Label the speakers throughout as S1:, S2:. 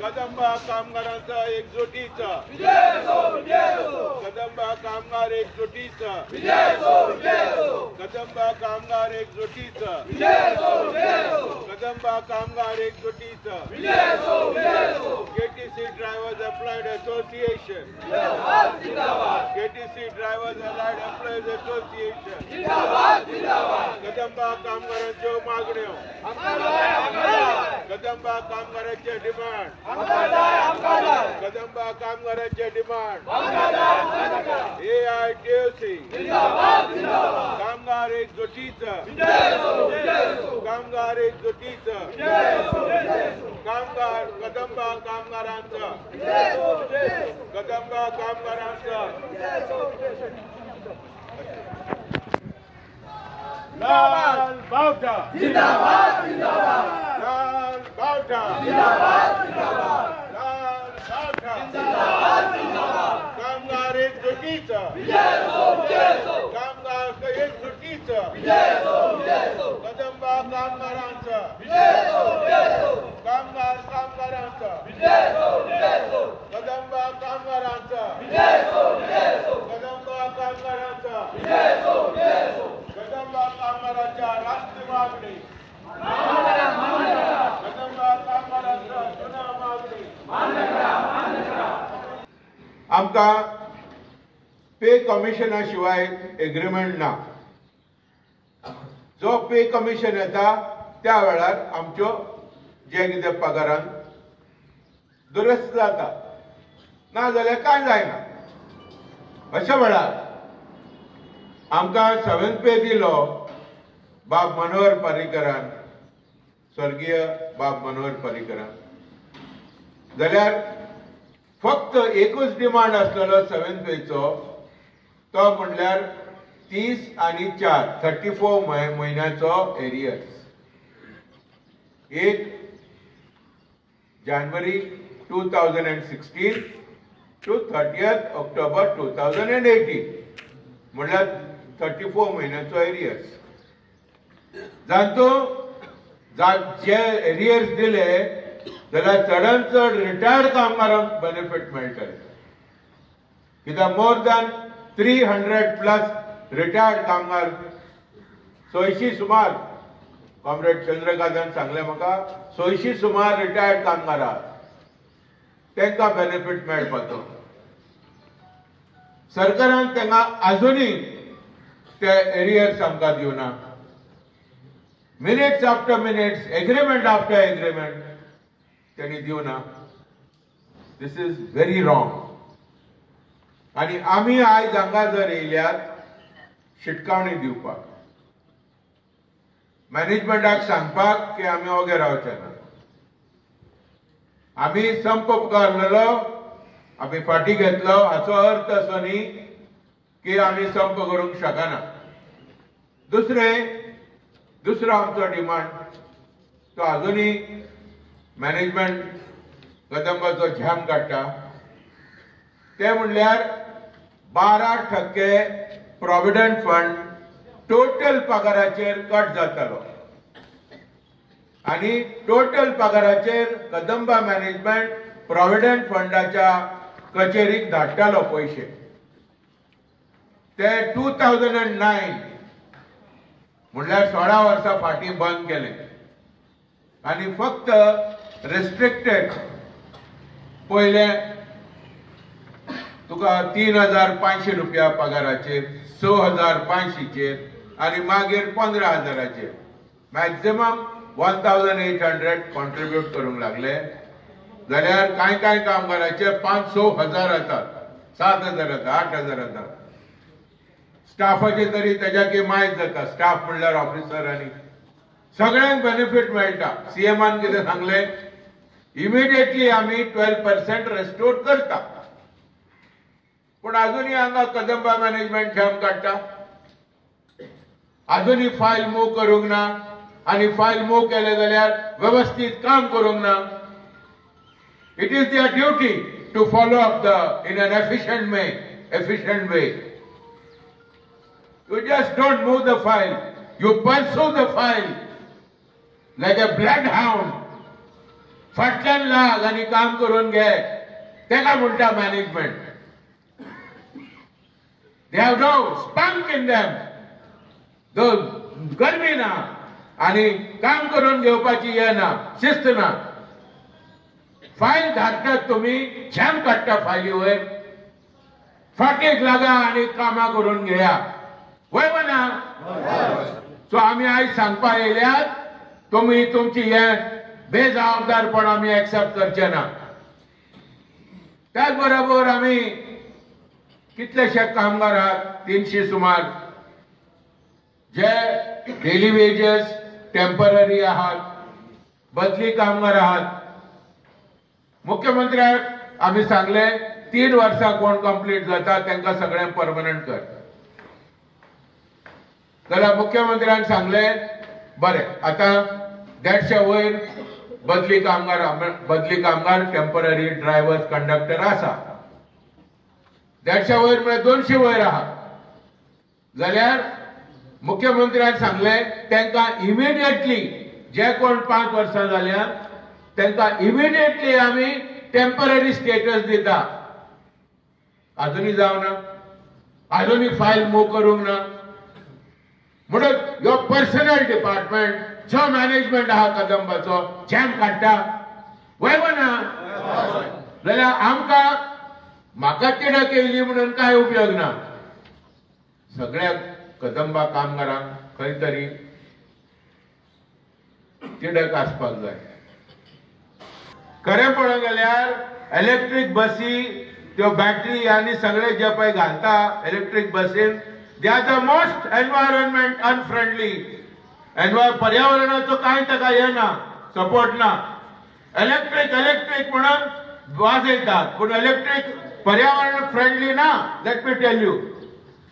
S1: कदंबा कामगारांचा एकजुटीचा कदंबा कामगार एकजुटीचा कदंबा कामगार एकजुटीचा कदंबा कामगार एकजुटीचा KTC drivers applied association KTC drivers allied applied association Kadamba कामगारांच्यो मागण्यो कदंबा कामगारांचे डिमांड कदंबा कामगारांचे डिमांड AITUC कामगार एकजुटीचा कामगार एकजुटीचा कामगार कदंबा कामगारांचा कदंबा कामगारांचा लाल बावटा जिंदाबाद जिंदाबाद लाल बावटा जिंदाबाद जिंदाबाद लाल बावटा जिंदाबाद जिंदाबाद कामगार एकजुटीचा कामगार एकजुटीचा कदंबा कामगारांचा कामगार कामगारांचा कदंबा कामगारांचा कदंबा कामगारांचा कदंबा कामगारांच्या राष्ट्रीय मागणी कदंबा कामगारांच्या जुना मागणी आमका पे कमिशना शिवाय एग्रीमेंट ना जो पे कमिशन येता त्या वेळार आमच्यो जे कितें पगारान दुरुस्त जाता ना जाल्यार काय जायना अशा वेळार आमकां 7th पे दिलो बाब मनोहर पर्रीकरान स्वर्गीय बाब मनोहर पर्रीकरान जाल्यार फक्त एकूच डिमांड आसलेलो 7th पेचो तो म्हणल्यार 30 आणि 4 34 महिन्याचो arrears 1 January 2016 to 30th October 2018 म्हणल्यार 34 महिन्याचो एरियर्स जातूं जे एरियर्स दिले जाल्यार चडांत चड रिटायर्ड कामगारांक बेनिफिट मेळटले कित्याक मोर दॅन 300+ रिटायर्ड कामगार 600 सुमार कॉम्रेड चंद्रकांतान सांगले म्हाका 600 सुमार रिटायर्ड कामगार तांकां बेनिफिट मेळपाचो सरकारान तांकां आजुनूय ते एरियर्स आमकां दिवना minutes after minutes agreement after agreement त्यांनी दिवना दिस इज व्हेरी रॉंग आणि आम्ही आज हांगा जर येयल्यात शिटकावणी दिवपाक मॅनेजमेंटाक सांगपाक की आम्ही वगैरे रावचे ना आम्ही संप पुकारलेलो आम्ही फाटी घेतलो हाचो अर्थ असो न्ही की आम्ही संप करूंक शकना दुसरो आमचो डिमांड तो अजूनही मॅनेजमेंट कदंबाचो झॅम काडटा ते म्हणल्यार 12% प्रॉव्हिडंट फंड टोटल पगाराचेर कट जातालो आणि टोटल पगाराचेर कदंबा मॅनेजमेंट प्रॉव्हिडंट फंडाच्या कचेरीक धाडटालो पैसे ते 2009 म्हणल्यार 16 वर्सां फाटीं बंद केले आणि फक्त रेस्ट्रिक्टेड पहिले तुका 3,500 रुपया पगाराचेर 6,500 आणि मागीर 15,000 मॅक्झिमम 1,800 कॉन्ट्रीब्यूट करूंक लागले जाल्यार कांय कामगारांचे 5-6 हजार येतात 7,000 येतात 8,000 येतात स्टाफाचे तरी त्याच्याकी माहीत जाता स्टाफ म्हणल्यार ऑफिसर आणि सगळ्यांक बेनिफिट मेळटा सीएमान कितें सांगले इमिडिएटली आम्ही 12% रेस्टोर करता पण अजूनही हांगा कदंबा मॅनेजमेंट झॅम काडटा अजूनही फायल मूव करूंक ना आणि फायल मूव केले जाल्यार व्यवस्थित काम करूंक ना it is their duty to follow up the in an efficient way you just don't move the file you pursue the file like a bloodhound फाटल्यान लाग आनी काम करून घे, तेका म्हणटा management. They have no spunk in them, गरमी ना आणि काम करून घेवपाची हे ना, शिस्त ना. फायल धाडटात तुम्ही, छान काडटा फायली वयर, फाटीक लागा आणि कामां करून घेया, वय ना. सो आम्ही आयज सांगपा येयल्यात, तुम्ही तुमची हे बेजबाबदारपण आम्ही एक्सेप्ट करचे ना. त्याच बरोबर आम्ही कितलेशे कामगार आहात, 300 सुमार, जे डेली वेजेस टेम्पररी आहात, बदली कामगार आहात. मुख्यमंत्र्याक आम्ही सांगले 3 वर्सां कोण कंप्लीट जाता त्यांना सगळ्यांक परमनंट कर. जाल्यार मुख्यमंत्र्यान सांगले बरे, आता 150 वयर बदली कामगार टेम्पररी ड्रायव्हर्स कंडक्टर आसा. 150 वयर म्हणजे 200 वयर आहात. जाल्यार मुख्यमंत्र्यान सांगले त्यांना इमिडिएटली, जे कोण 5 वर्सां जाल्यार त्यांना इमिडिएटली आम्ही टेम्पररी स्टेटस दिता. अजूनही जावना, अजूनही फायल मूव करूंक ना. म्हणून ह्यो पर्सनल डिपार्टमेंट, जो मॅनेजमेंट आहा कदंबाचो, जॅम काडटा, वयवो ना. जाल्यार आमकां म्हाका तिडक येयली म्हणून काय उपयोग ना. सगळ्या कदंबा कामगारांक खंय तरी तिडक आसपाक जाय. खरें पळोवंक गेल्यार इलेक्ट्रीक बसी, त्यो बॅटरी आनी सगळे जे पळय घालता इलेक्ट्रीक बसीन, they are the most environment unfriendly. पर्यावरणाचो कांय ताका हे ना, सपोर्ट ना. इलेक्ट्रीक म्हणून वाजयतात, पूण इलेक्ट्रीक पर्यावरण फ्रेंडली ना. Let me tell you,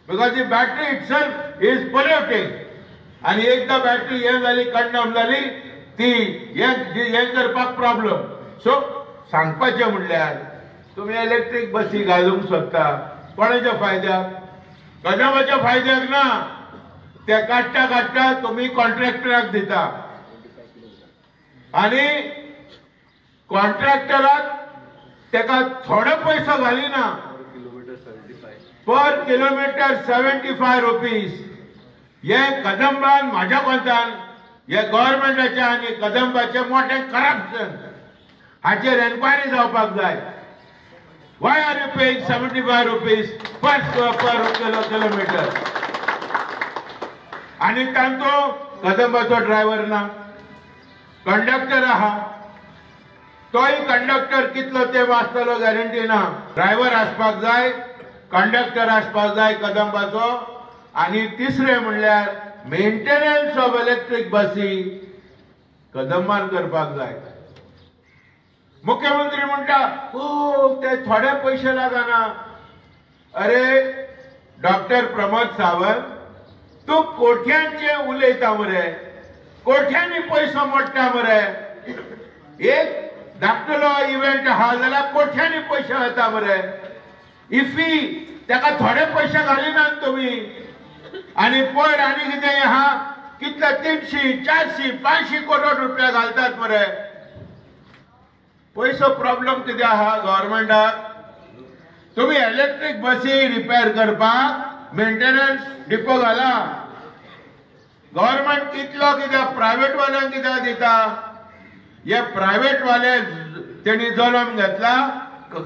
S1: because the battery itself is polluting. आणि एकदा बॅटरी हे जाली, कंडम जाली, ती हे करपाक प्रॉब्लेम. सो सांगपाचें म्हणल्यार तुम्ही इलेक्ट्रीक बसी घालूंक सोदता, कोणाच्या फायद्याक? कदंबाच्या फायद्याक ना. ते काडटा तुम्ही कॉन्ट्रॅक्टराक दिता, आणि कॉन्ट्रॅक्टराक तेका थोडे पैसे घालिना. पर किलोमीटर 75 रुपीज. हे कदंबान माझ्या कोंतान हे गव्हर्नमेंटाचे आणि कदंबाचे मोठे करप्शन, हाचेर एन्क्वायरी जावपाक जाय. Why are you paying 75 rupees per kilometer? आणि तांचो कदंबाचो ड्रायव्हर ना, कंडक्टर आहा, तोय कंडक्टर कितलो ते आसतलो गॅरंटी ना. ड्रायव्हर आसपाक जाय, कंडक्टर आसपाक जाय कदंबाचो. आणि तिसरे म्हणल्यार मेंटेनन्स ऑफ इलेक्ट्रीक बसी कदंबान करपाक जाय. मुख्यमंत्री म्हणटा हो ते थोडे पैसे लागना. अरे डॉक्टर प्रमोद सावंत, तू कोठ्यांचे उलयता मरे, कोठ्यांनी पैसो मोडटा मरे. एक धाकटलो इव्हेंट आहा जाल्यार कोठ्यांनी पैसे वता मरे. इफी ताका थोडे पैसे घालिनात तुम्ही, आणि पयर आनी कितें आहा, कितले 300, 400, 500 करोड रुपया घालतात मरे. पैसो प्रॉब्लेम कितें आहा गव्हर्नमेंटाक? तुम्ही इलेक्ट्रीक बसी रिपेअर करपाक मेंटेनन्स डिपो घाला. गव्हर्नमेंट कितलो कितें प्रायव्हेट वाल्यांक कितें दिता? हे प्रायव्हेट वाले तेणी जलम घेतला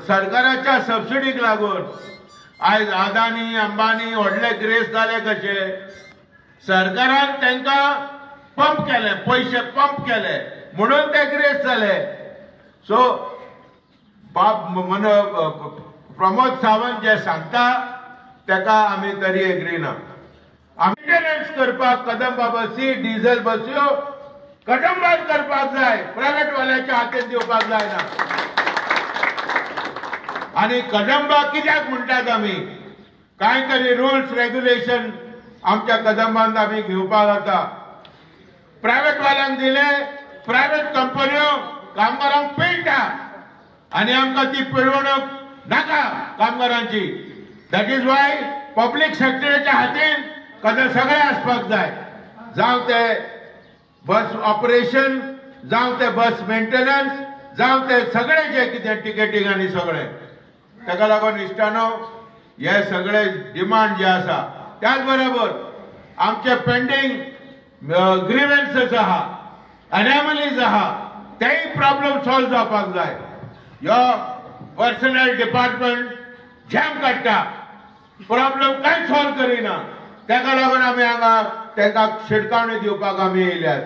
S1: सरकाराच्या सबसिडीक लागून. आज अदानी अंबानी व्हडले ग्रेस जाले कशे, सरकारान तांकां पंप केले, पैसे पंप केले म्हणून ते ग्रेस जाले. सो प्रमोद सावंत जे सांगता ताका आमी तरी एग्री ना. मेंटेनन्स करपाक कदंबा बसी, डिझेल बस्यो कदंबान करपाक जाय, प्रायव्हेट वाल्याच्या हातीन दिवपाक जायना. आणि कदंबा कित्याक म्हणटात आमी? कांय तरी रुल्स रेग्युलेशन आमच्या कदंबान आमी घेवपाक जाता. प्रायव्हेट वाल्यांक दिले, प्रायव्हेट कंपन्यो कामगारांक पिळटा, आणि आमकां ती पिळवणूक नाका कामगारांची. दॅट इज वाय पब्लीक सेक्टराच्या हातीन सगळे आसपाक जाय. जावं ते बस ऑपरेशन, जावं ते बस मेंटेनन्स, जावं ते सगळे जे कितें टिकेटींग आनी सगळें ताका लागून इश्टानो हे सगळे डिमांड जे आसा त्याच बरोबर आमचे पेंडिंग ग्रीवेन्सेस आहा अनॅमलीज आहा तेय प्रॉब्लेम सॉल्व जावपाक जाय ह्यो पर्सनल डिपार्टमेंट जॅम काडटा प्रॉब्लेम कांय सॉल्व करिना ताका लागून आमी हांगा तांकां शिडकावणी दिवपाक आमी येयल्यात